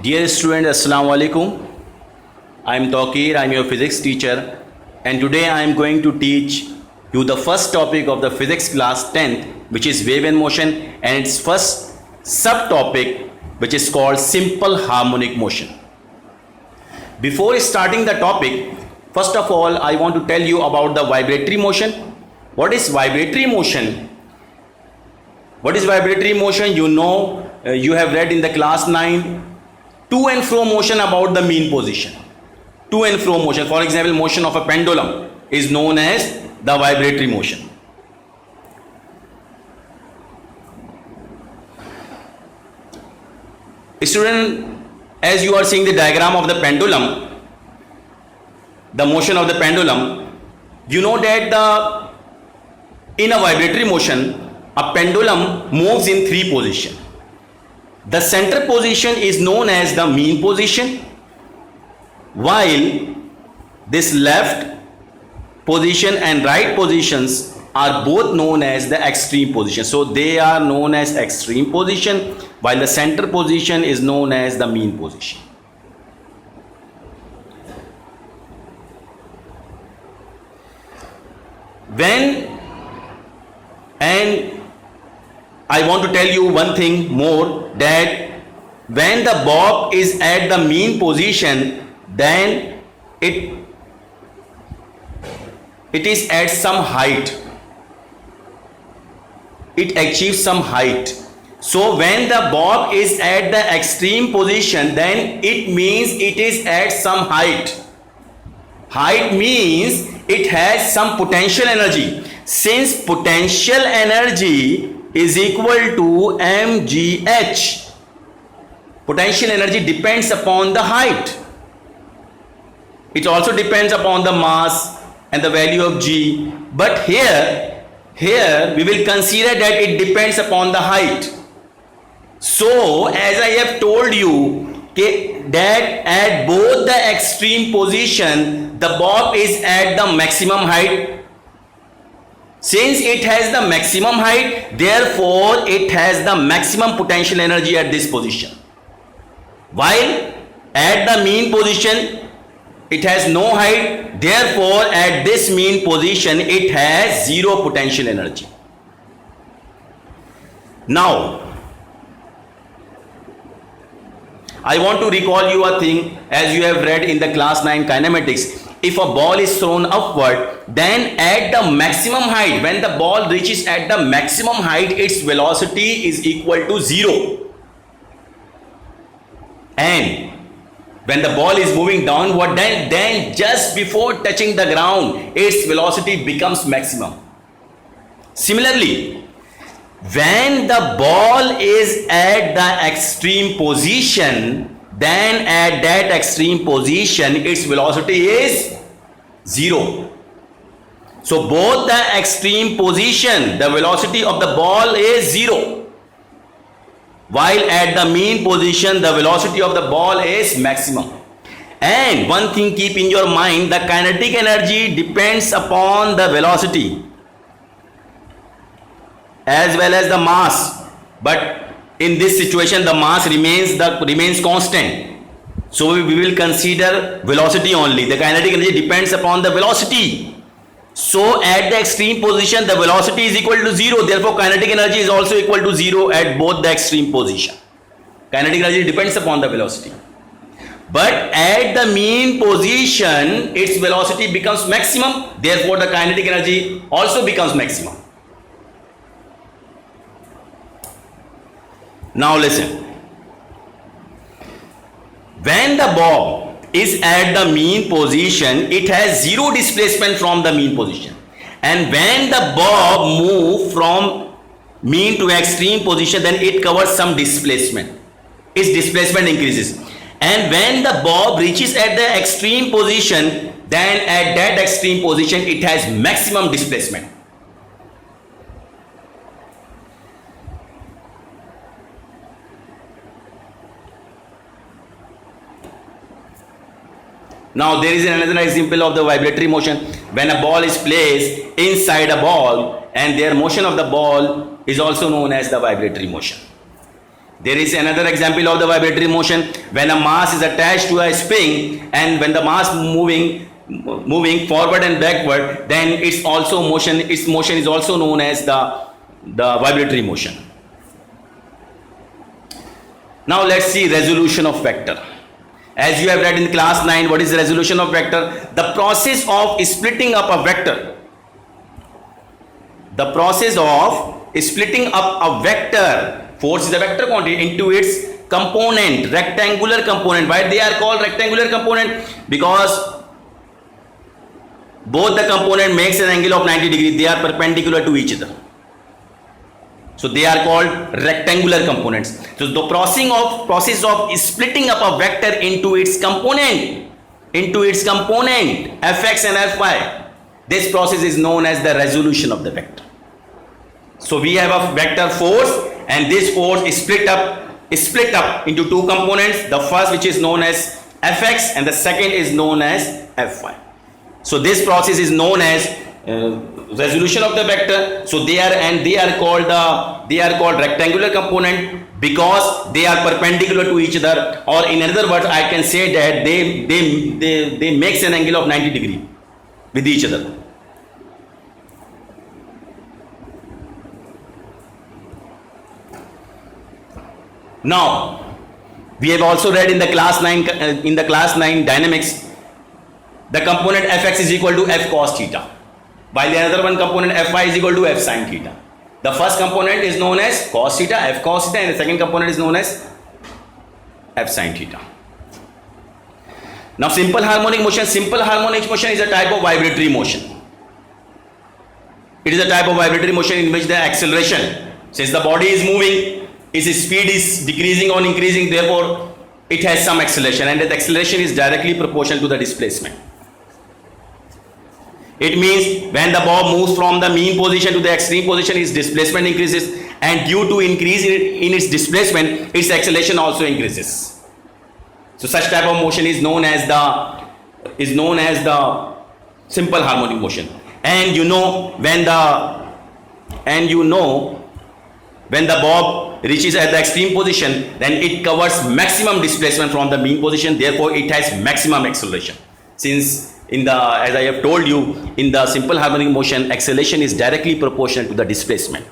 Dear student, Assalamu alaikum. I am Tawqir, I am your physics teacher, and today I am going to teach you the first topic of the physics class 10th, which is wave and motion, and its first subtopic, which is called simple harmonic motion. Before starting the topic, first of all, I want to tell you about the vibratory motion. What is vibratory motion? What is vibratory motion? You know, you have read in the class 9 to and fro motion about the mean position. To and fro motion, for example, motion of a pendulum is known as the vibratory motion. Student, as you are seeing the diagram of the pendulum, the motion of the pendulum, you know that in a vibratory motion, a pendulum moves in three positions. The center position is known as the mean position, while this left position and right positions are both known as the extreme position. So they are known as extreme position, while the center position is known as the mean position. And I want to tell you one thing more, that when the bob is at the mean position, then it is at some height. It achieves some height. So when the bob is at the extreme position, then it means it is at some height. Height means it has some potential energy. Since potential energy is equal to mgh, potential energy depends upon the height. It also depends upon the mass and the value of g, but here we will consider that it depends upon the height. So as I have told you that at both the extreme position, the bob is at the maximum height. Since it has the maximum height, therefore it has the maximum potential energy at this position. While at the mean position, it has no height, therefore at this mean position, it has zero potential energy. Now, I want to recall you a thing, as you have read in the class 9 kinematics. If a ball is thrown upward, then at the maximum height, when the ball reaches at the maximum height, its velocity is equal to 0. And when the ball is moving downward, then just before touching the ground, its velocity becomes maximum. Similarly, when the ball is at the extreme position, then at that extreme position its velocity is 0. So both the extreme position, the velocity of the ball is 0, while at the mean position the velocity of the ball is maximum. And one thing keep in your mind, the kinetic energy depends upon the velocity as well as the mass, but in this situation the mass remains constant. So we will consider velocity only. The kinetic energy depends upon the velocity. So at the extreme position the velocity is equal to 0, therefore kinetic energy is also equal to 0 at both the extreme position. Kinetic energy depends upon the velocity. But at the mean position its velocity becomes maximum, therefore the kinetic energy also becomes maximum. Now listen, when the bob is at the mean position, it has zero displacement from the mean position, and when the bob moves from mean to extreme position, then it covers some displacement. Its displacement increases, and when the bob reaches at the extreme position, then at that extreme position it has maximum displacement. Now there is another example of the vibratory motion. When a ball is placed inside a ball, and their motion of the ball is also known as the vibratory motion. There is another example of the vibratory motion when a mass is attached to a spring, and when the mass moving forward and backward, then its motion is also known as the vibratory motion. Now let's see resolution of vector. As you have read in class 9, what is the resolution of vector? The process of splitting up a vector. The process of splitting up a vector, force is a vector quantity, into its component, rectangular component. Why they are called rectangular component? Because both the component makes an angle of 90 degrees. They are perpendicular to each other. So they are called rectangular components. So the process of splitting up a vector into its component, fx and fy, this process is known as the resolution of the vector. So we have a vector force, and this force is split up into two components. The first, which is known as fx, and the second is known as fy. So this process is known as resolution of the vector. So they are called rectangular component because they are perpendicular to each other, or in other words, I can say that they makes an angle of 90 degree with each other. Now we have also read in the class 9 dynamics, the component fx is equal to f cos theta, while the other one component fy is equal to f sin theta. The first component is known as cos theta, f cos theta, and the second component is known as f sin theta. Now simple harmonic motion is a type of vibratory motion. It is a type of vibratory motion in which the acceleration, since the body is moving, its speed is decreasing or increasing, therefore it has some acceleration, and that acceleration is directly proportional to the displacement. It means when the bob moves from the mean position to the extreme position, its displacement increases, and due to increase in its displacement, its acceleration also increases. So such type of motion is known as the simple harmonic motion. And when the bob reaches at the extreme position, then it covers maximum displacement from the mean position, therefore it has maximum acceleration. Since as I have told you, in the simple harmonic motion, acceleration is directly proportional to the displacement.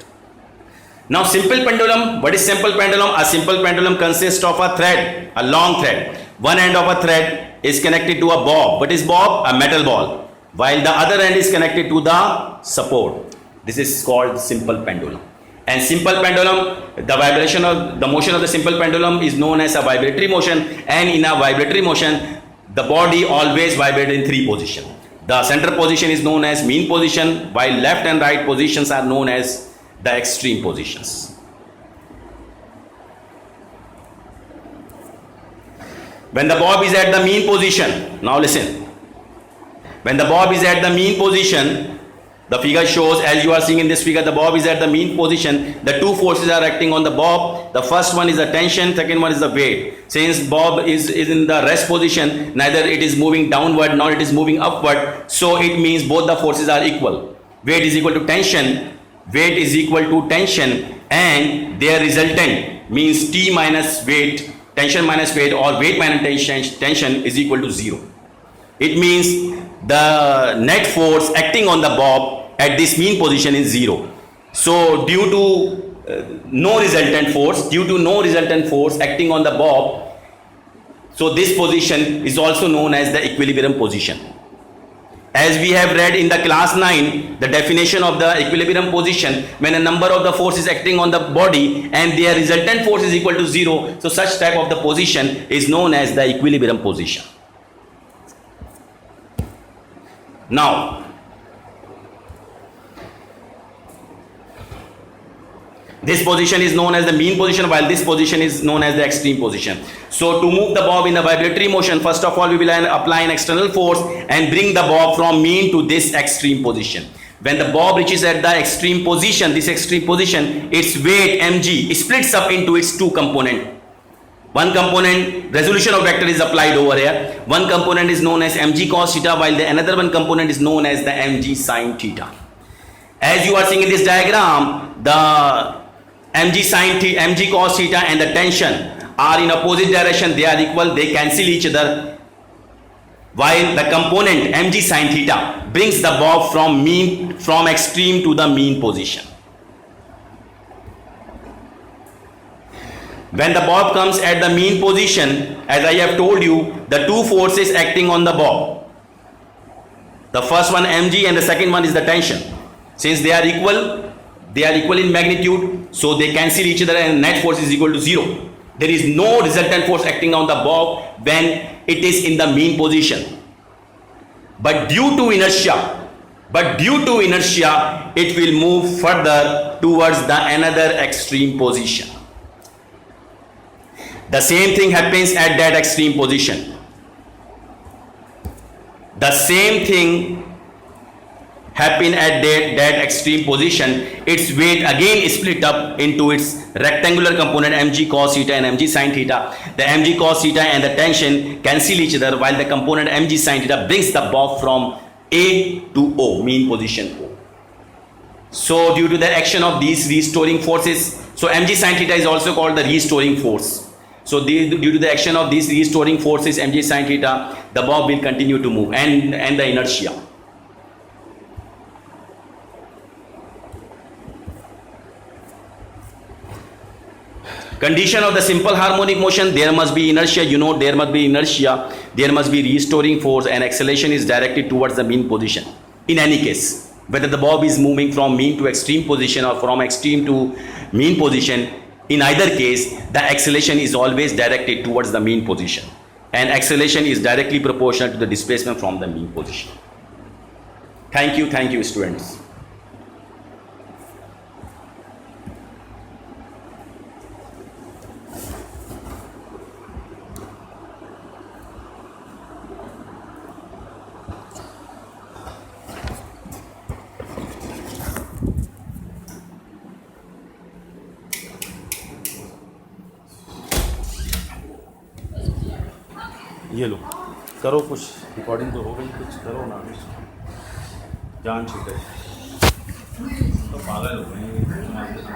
Now simple pendulum, what is simple pendulum? A simple pendulum consists of a thread, a long thread. One end of a thread is connected to a bob. What is bob? A metal ball. While the other end is connected to the support. This is called simple pendulum. And simple pendulum, the motion of the simple pendulum is known as a vibratory motion, and in a vibratory motion, the body always vibrates in three positions. The center position is known as mean position, while left and right positions are known as the extreme positions. When the bob is at the mean position, now listen. When the bob is at the mean position, the figure shows, as you are seeing in this figure, the bob is at the mean position. The two forces are acting on the bob. The first one is the tension, second one is the weight. Since bob is in the rest position, neither it is moving downward nor it is moving upward. So it means both the forces are equal. Weight is equal to tension, and their resultant means T minus weight, tension minus weight, or weight minus tension is equal to 0. It means the net force acting on the bob at this mean position is 0. So due to no resultant force acting on the bob, so this position is also known as the equilibrium position. As we have read in the class 9, the definition of the equilibrium position, when a number of the forces acting on the body and their resultant force is equal to 0, so such type of the position is known as the equilibrium position. Now, this position is known as the mean position, while this position is known as the extreme position. So to move the bob in the vibratory motion, first of all we will apply an external force and bring the bob from mean to this extreme position. When the bob reaches at the extreme position, its weight mg splits up into its two components. One component, resolution of vector, is applied over here. One component is known as mg cos theta, while the another one component is known as the mg sin theta. As you are seeing in this diagram, the mg sin theta, mg cos theta and the tension are in opposite direction, they are equal, they cancel each other, while the component mg sin theta brings the bob from extreme to the mean position. When the bob comes at the mean position, as I have told you, the two forces acting on the bob, the first one mg and the second one is the tension. Since they are equal in magnitude, so they cancel each other and net force is equal to 0. There is no resultant force acting on the bob when it is in the mean position. But due to inertia, it will move further towards the another extreme position. The same thing happens at that extreme position. The same thing happen at that extreme position. Its weight again is split up into its rectangular component mg cos theta and mg sin theta. The mg cos theta and the tension cancel each other, while the component mg sin theta brings the bob from A to O, mean position O. So due to the action of these restoring forces, so mg sin theta is also called the restoring force. So due to the action of these restoring forces mg sin theta, the bob will continue to move, and the inertia. Condition of the simple harmonic motion, there must be inertia, there must be inertia, there must be restoring force, and acceleration is directed towards the mean position. In any case, whether the bob is moving from mean to extreme position or from extreme to mean position, in either case, the acceleration is always directed towards the mean position, and acceleration is directly proportional to the displacement from the mean position. Thank you students. ये लो, करो कुछ, recording तो हो गई, कुछ करो ना, जान छूटे तो पागल हो गए।